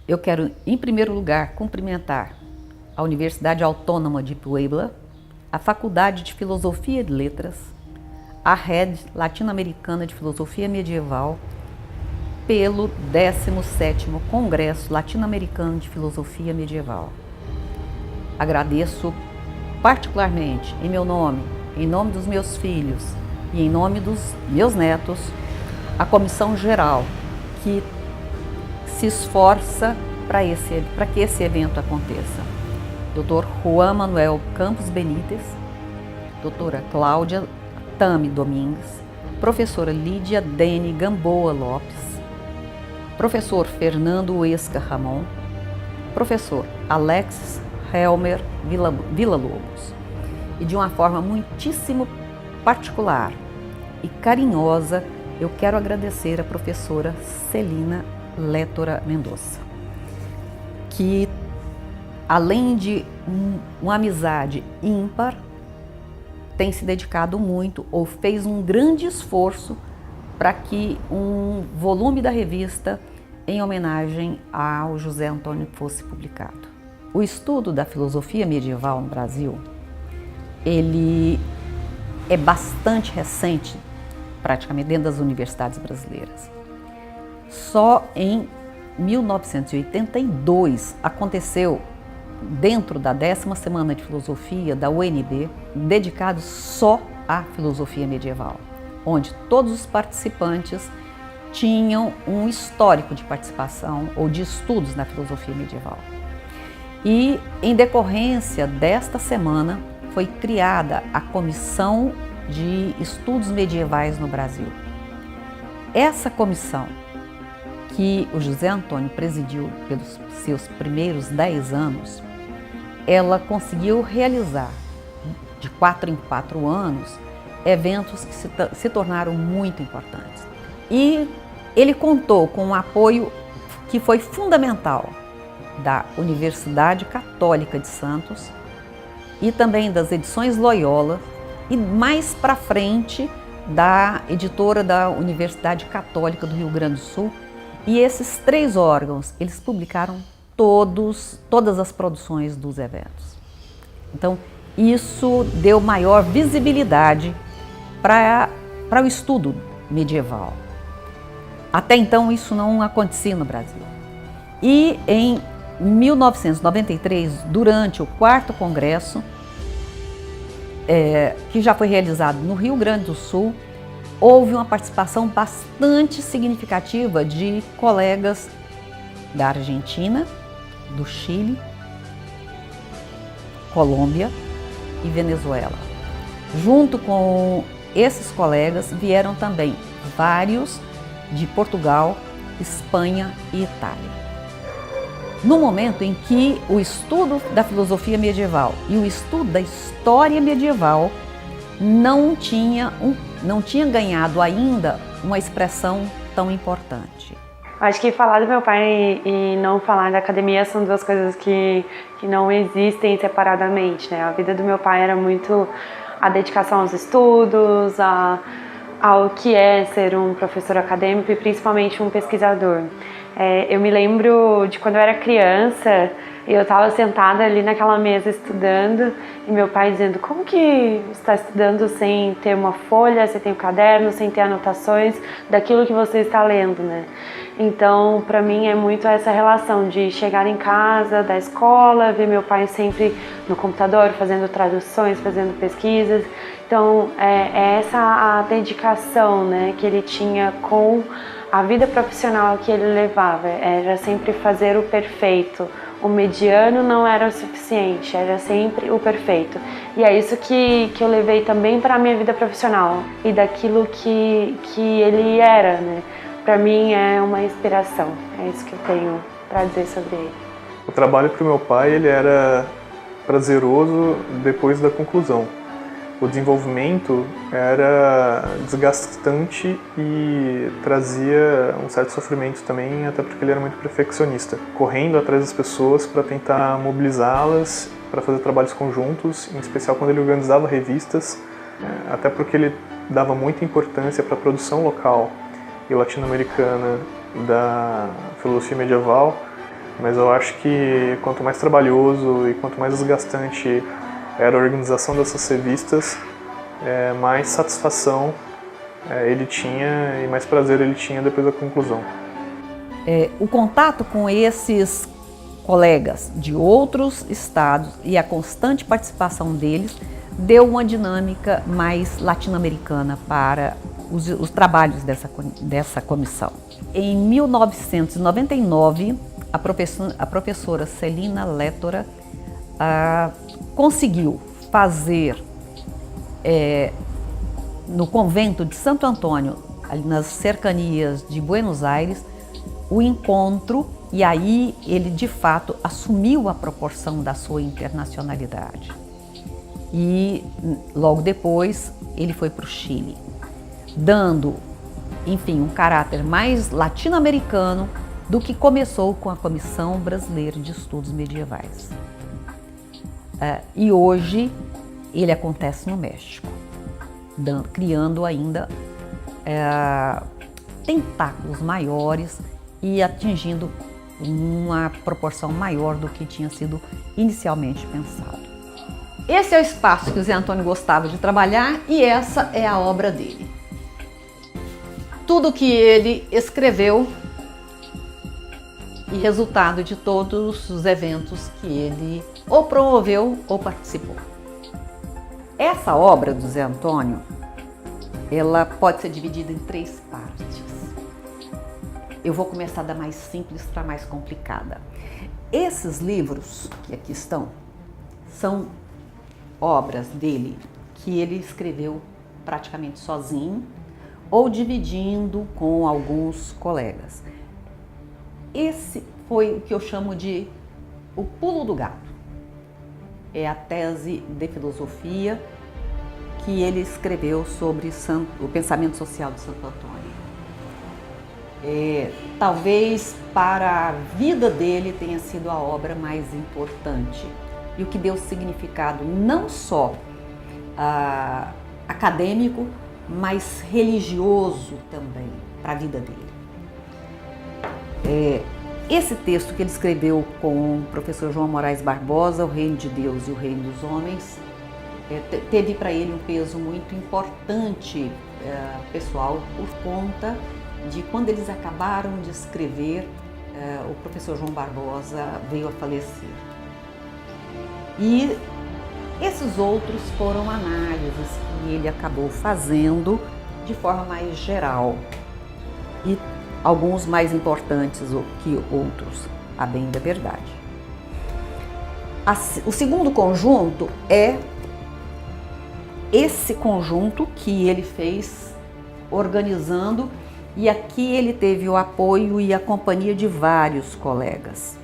Eu quero, em primeiro lugar, cumprimentar a Universidade Autônoma de Puebla, a Faculdade de Filosofia e Letras, a Rede Latino-Americana de Filosofia Medieval, pelo 17º Congresso Latino-Americano de Filosofia Medieval. Agradeço particularmente, em meu nome, em nome dos meus filhos e em nome dos meus netos, a comissão geral que se esforça para que esse evento aconteça. Dr. Juan Manuel Campos Benítez, doutora Cláudia Tami Domingues, professora Lídia Dene Gamboa Lopes, professor Fernando Esca Ramon, professor Alexis Helmer Villa-Lobos. E de uma forma muitíssimo particular e carinhosa, eu quero agradecer a professora Celina Létora Mendonça, que além de uma amizade ímpar, tem se dedicado muito ou fez um grande esforço para que um volume da revista em homenagem ao José Antônio fosse publicado. O estudo da filosofia medieval no Brasil, ele é bastante recente, praticamente dentro das universidades brasileiras. Só em 1982 aconteceu, dentro da 10ª Semana de Filosofia da UNB, dedicado só à filosofia medieval, onde todos os participantes tinham um histórico de participação ou de estudos na filosofia medieval. E, em decorrência desta semana, foi criada a Comissão de Estudos Medievais no Brasil. Essa comissão, que o José Antônio presidiu pelos seus primeiros 10 anos, ela conseguiu realizar, de 4 em 4 anos, eventos que se tornaram muito importantes. E ele contou com um apoio que foi fundamental da Universidade Católica de Santos e também das edições Loyola e mais para frente da editora da Universidade Católica do Rio Grande do Sul. E esses 3 órgãos, eles publicaram todas as produções dos eventos. Então, isso deu maior visibilidade para o estudo medieval. Até então, isso não acontecia no Brasil. E em 1993, durante o 4º Congresso, que já foi realizado no Rio Grande do Sul, houve uma participação bastante significativa de colegas da Argentina, do Chile, Colômbia e Venezuela. Junto com esses colegas vieram também vários de Portugal, Espanha e Itália. No momento em que o estudo da filosofia medieval e o estudo da história medieval não tinha ganhado ainda uma expressão tão importante. Acho que falar do meu pai e não falar da academia são 2 coisas que não existem separadamente, né? A vida do meu pai era muito a dedicação aos estudos, ao que é ser um professor acadêmico e principalmente um pesquisador. Eu me lembro de quando eu era criança, eu estava sentada ali naquela mesa estudando e meu pai dizendo: como que você está estudando sem ter uma folha, sem ter um caderno, sem ter anotações daquilo que você está lendo, né? Então, para mim é muito essa relação de chegar em casa da escola, ver meu pai sempre no computador fazendo traduções, fazendo pesquisas. Então, é essa a dedicação, né, que ele tinha com a vida profissional que ele levava. Era sempre fazer o perfeito. O mediano não era o suficiente, era sempre o perfeito. E é isso que eu levei também para a minha vida profissional e daquilo que ele era, né? Para mim é uma inspiração, é isso que eu tenho para dizer sobre ele. O trabalho para o meu pai ele era prazeroso depois da conclusão. O desenvolvimento era desgastante e trazia um certo sofrimento também, até porque ele era muito perfeccionista, correndo atrás das pessoas para tentar mobilizá-las para fazer trabalhos conjuntos, em especial quando ele organizava revistas, até porque ele dava muita importância para a produção local e latino-americana da filosofia medieval, mas eu acho que quanto mais trabalhoso e quanto mais desgastante era a organização dessas revistas, mais satisfação ele tinha e mais prazer ele tinha depois da conclusão. O contato com esses colegas de outros estados e a constante participação deles deu uma dinâmica mais latino-americana para os trabalhos dessa comissão. Em 1999, a professora Celina Lettora conseguiu fazer no convento de Santo Antônio, ali nas cercanias de Buenos Aires, o encontro, e aí ele de fato assumiu a proporção da sua internacionalidade. E logo depois ele foi para o Chile, dando, enfim, um caráter mais latino-americano do que começou com a Comissão Brasileira de Estudos Medievais. E hoje ele acontece no México, criando ainda tentáculos maiores e atingindo uma proporção maior do que tinha sido inicialmente pensado. Esse é o espaço que o Zé Antônio gostava de trabalhar e essa é a obra dele. Tudo que ele escreveu e resultado de todos os eventos que ele ou promoveu ou participou. Essa obra do Zé Antônio, ela pode ser dividida em 3 partes. Eu vou começar da mais simples para a mais complicada. Esses livros que aqui estão são obras dele que ele escreveu praticamente sozinho ou dividindo com alguns colegas. Esse foi o que eu chamo de o pulo do gato. É a tese de filosofia que ele escreveu sobre o pensamento social de Santo Antônio. Talvez para a vida dele tenha sido a obra mais importante e o que deu significado não só acadêmico, mas religioso também para a vida dele. Esse texto que ele escreveu com o professor João Moraes Barbosa, O Reino de Deus e o Reino dos Homens, teve para ele um peso muito importante pessoal por conta de quando eles acabaram de escrever, o professor João Barbosa veio a falecer. E esses outros foram análises que ele acabou fazendo de forma mais geral e alguns mais importantes que outros, a bem da verdade. O segundo conjunto é esse conjunto que ele fez organizando, e aqui ele teve o apoio e a companhia de vários colegas.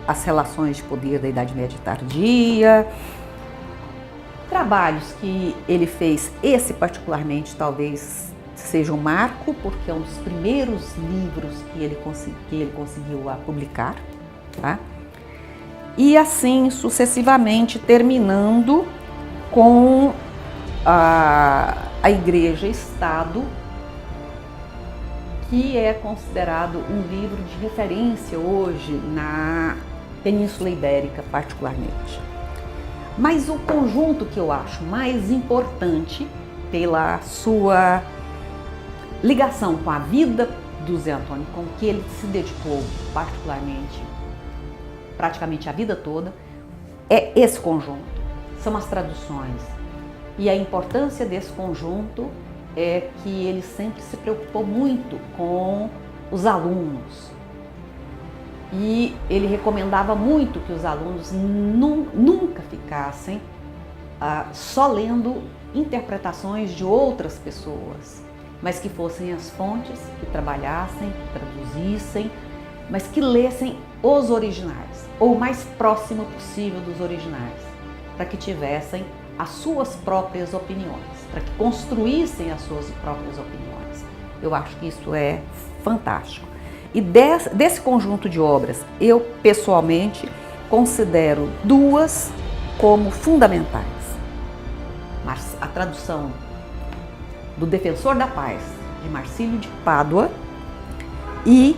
As relações de poder da Idade Média Tardia, trabalhos que ele fez, esse particularmente talvez seja um marco, porque é um dos primeiros livros que ele conseguiu publicar, tá? E assim sucessivamente, terminando com a Igreja-Estado, que é considerado um livro de referência hoje na Península Ibérica particularmente. Mas o conjunto que eu acho mais importante pela sua ligação com a vida do Zé Antônio, com que ele se dedicou particularmente, praticamente a vida toda, é esse conjunto, são as traduções. E a importância desse conjunto é que ele sempre se preocupou muito com os alunos. E ele recomendava muito que os alunos nunca ficassem só lendo interpretações de outras pessoas, mas que fossem as fontes, que trabalhassem, que traduzissem, mas que lessem os originais, ou o mais próximo possível dos originais, para que tivessem as suas próprias opiniões, para que construíssem as suas próprias opiniões. Eu acho que isso é fantástico. E desse conjunto de obras, eu pessoalmente considero 2 como fundamentais. Mas a tradução do Defensor da Paz, de Marcílio de Pádua, e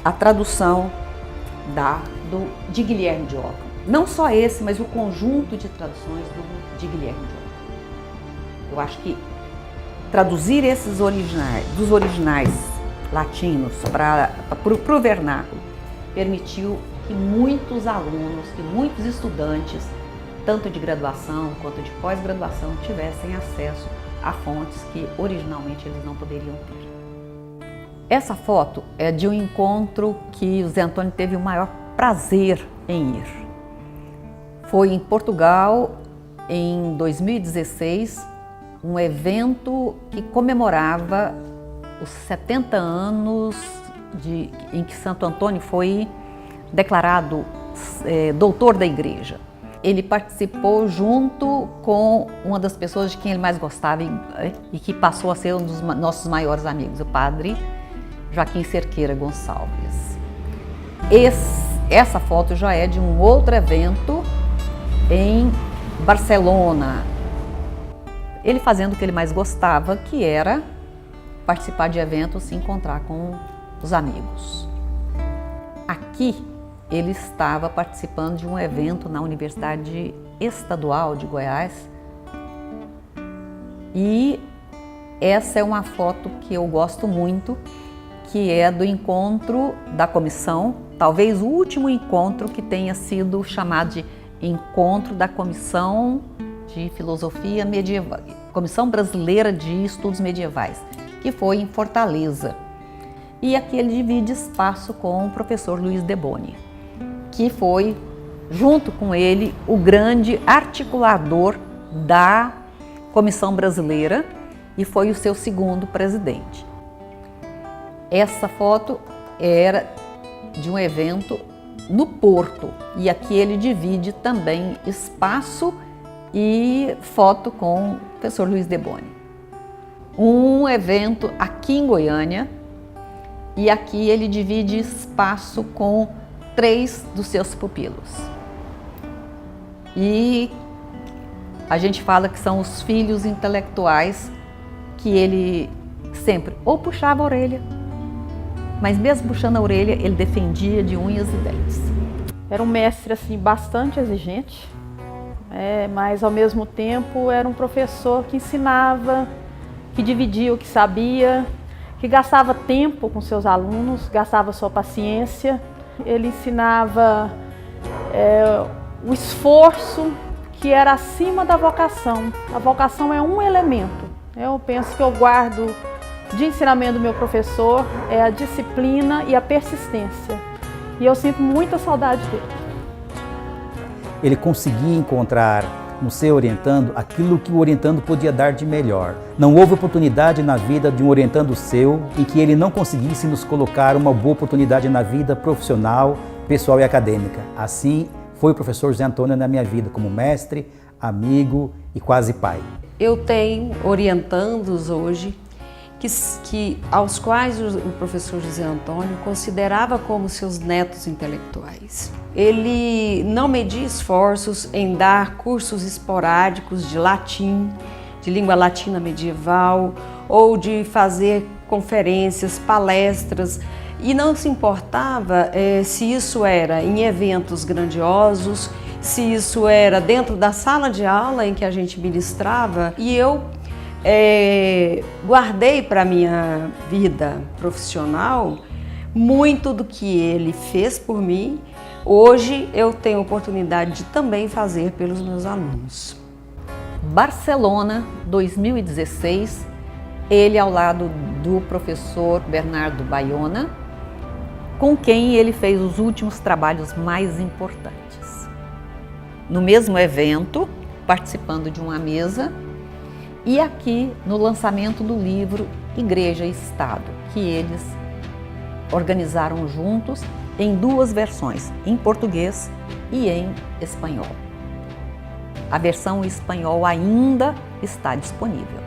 a tradução de Guilherme de Ockham. Não só esse, mas o conjunto de traduções de Guilherme de Ockham. Eu acho que traduzir esses dos originais latinos para o vernáculo permitiu que muitos alunos, que muitos estudantes, tanto de graduação quanto de pós-graduação, tivessem acesso a fontes que originalmente eles não poderiam ter. Essa foto é de um encontro que o Zé Antônio teve o maior prazer em ir. Foi em Portugal, em 2016, um evento que comemorava os 70 anos em que Santo Antônio foi declarado doutor da Igreja. Ele participou junto com uma das pessoas de quem ele mais gostava e que passou a ser um dos nossos maiores amigos, o padre Joaquim Cerqueira Gonçalves. Essa foto já é de um outro evento em Barcelona. Ele fazendo o que ele mais gostava, que era participar de eventos, se encontrar com os amigos. Aqui ele estava participando de um evento na Universidade Estadual de Goiás e essa é uma foto que eu gosto muito, que é do encontro da comissão, talvez o último encontro que tenha sido chamado de Encontro da Comissão de Filosofia Medieval, Comissão Brasileira de Estudos Medievais, que foi em Fortaleza. E aqui ele divide espaço com o professor Luiz Deboni, que foi, junto com ele, o grande articulador da Comissão Brasileira e foi o seu segundo presidente. Essa foto era de um evento no Porto e aqui ele divide também espaço e foto com o professor Luiz Deboni. Um evento aqui em Goiânia e aqui ele divide espaço com 3 dos seus pupilos. E a gente fala que são os filhos intelectuais que ele sempre ou puxava a orelha, mas mesmo puxando a orelha, ele defendia de unhas e dentes. Era um mestre assim, bastante exigente, mas ao mesmo tempo era um professor que ensinava, que dividia o que sabia, que gastava tempo com seus alunos, gastava sua paciência. Ele ensinava o esforço que era acima da vocação. A vocação é um elemento. Eu penso que eu guardo de ensinamento do meu professor é a disciplina e a persistência. E eu sinto muita saudade dele. Ele conseguia encontrar no seu orientando aquilo que o orientando podia dar de melhor. Não houve oportunidade na vida de um orientando seu em que ele não conseguisse nos colocar uma boa oportunidade na vida profissional, pessoal e acadêmica. Assim foi o professor Zé Antônio na minha vida, como mestre, amigo e quase pai. Eu tenho orientandos hoje aos quais o professor José Antônio considerava como seus netos intelectuais. Ele não media esforços em dar cursos esporádicos de latim, de língua latina medieval, ou de fazer conferências, palestras, e não se importava se isso era em eventos grandiosos, se isso era dentro da sala de aula em que a gente ministrava, e eu guardei para a minha vida profissional muito do que ele fez por mim. Hoje eu tenho a oportunidade de também fazer pelos meus alunos. Barcelona, 2016, ele ao lado do professor Bernardo Bayona, com quem ele fez os últimos trabalhos mais importantes. No mesmo evento, participando de uma mesa, e aqui no lançamento do livro Igreja e Estado, que eles organizaram juntos em 2 versões, em português e em espanhol. A versão em espanhol ainda está disponível.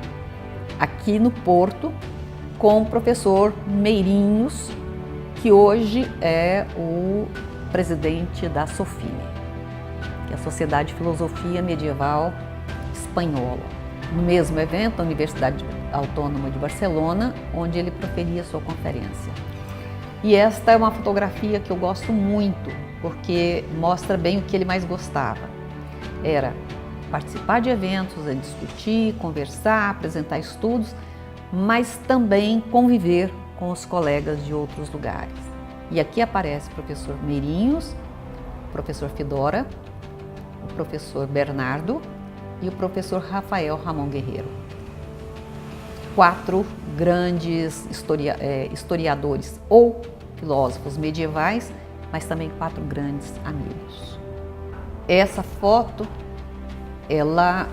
Aqui no Porto, com o professor Meirinhos, que hoje é o presidente da SOFIME, que é a Sociedade de Filosofia Medieval Espanhola. No mesmo evento, a Universidade Autônoma de Barcelona, onde ele proferia sua conferência. E esta é uma fotografia que eu gosto muito, porque mostra bem o que ele mais gostava. Era participar de eventos, discutir, conversar, apresentar estudos, mas também conviver com os colegas de outros lugares. E aqui aparece o professor Meirinhos, o professor Fedora, o professor Bernardo e o professor Rafael Ramon Guerreiro. 4 grandes historiadores ou filósofos medievais, mas também 4 grandes amigos. Essa foto, ela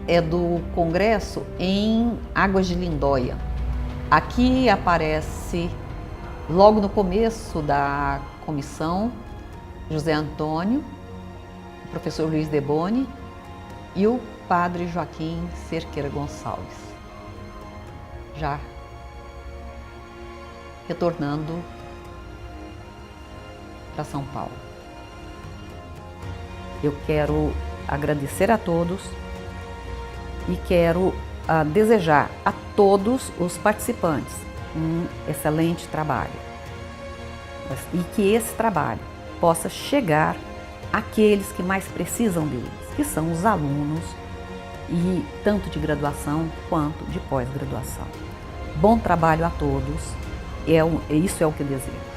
é do congresso em Águas de Lindóia. Aqui aparece, logo no começo da comissão, José Antônio, o professor Luiz Deboni e o padre Joaquim Cerqueira Gonçalves, já retornando para São Paulo. Eu quero agradecer a todos e quero desejar a todos os participantes um excelente trabalho e que esse trabalho possa chegar àqueles que mais precisam deles, que são os alunos, e tanto de graduação quanto de pós-graduação. Bom trabalho a todos, isso é o que eu desejo.